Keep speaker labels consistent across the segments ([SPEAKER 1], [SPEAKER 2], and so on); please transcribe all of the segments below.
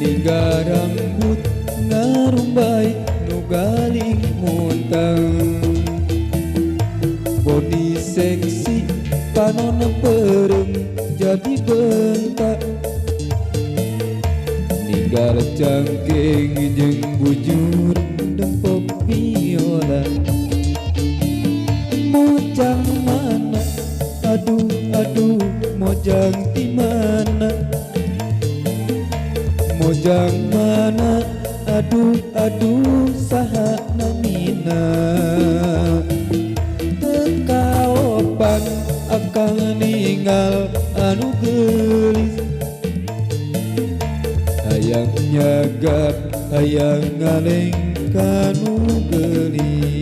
[SPEAKER 1] Ninggal rambut ngarumbai nu galing montang, body seksi panonna perem jadi bentak, ninggal cangking jeung bujur dempok biola. Mojang mana, aduh aduh, mojang di mana? Mojang mana, aduh aduh, saha namina? Tekaopan akang ninggal anu geulis, hayang nyagap hayang ngaleng kanu geulis.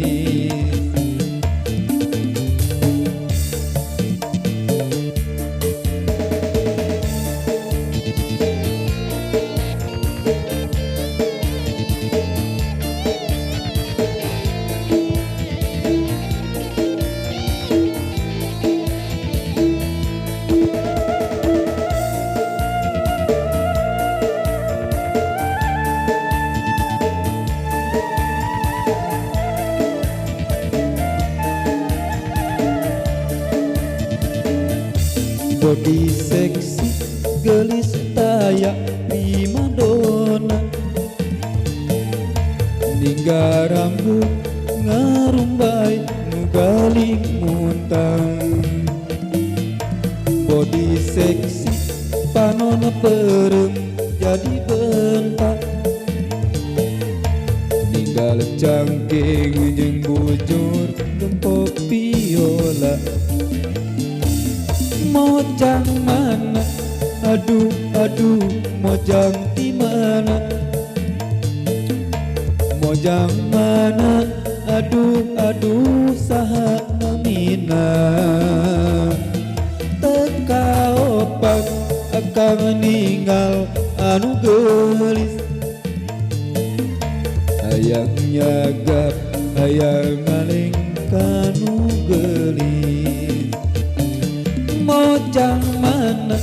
[SPEAKER 1] Body seksi gelis taya primadona, ninggal rambut ngarumbai nu galing montang, body seksi panonna perem jadi bentak, ninggal cangking jeung bujur dempok biola. Mojang mana, aduh aduh, mojang di mana? Mojang mana, aduh aduh, saha namina? Tekaopan akang ninggal anu geulis, hayang nyagap hayang ngaleng kanu geulis. Mojang mana,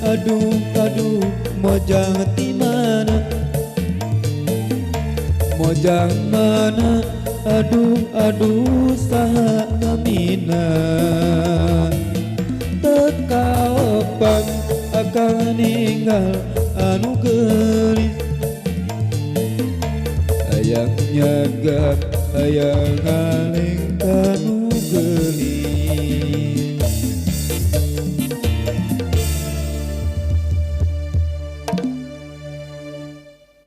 [SPEAKER 1] aduh aduh, mojang di mana? Mojang mana, aduh aduh, saha namina? Tekaopan akang ninggal anu geulis, hayang nyagap hayang ngaleng kanu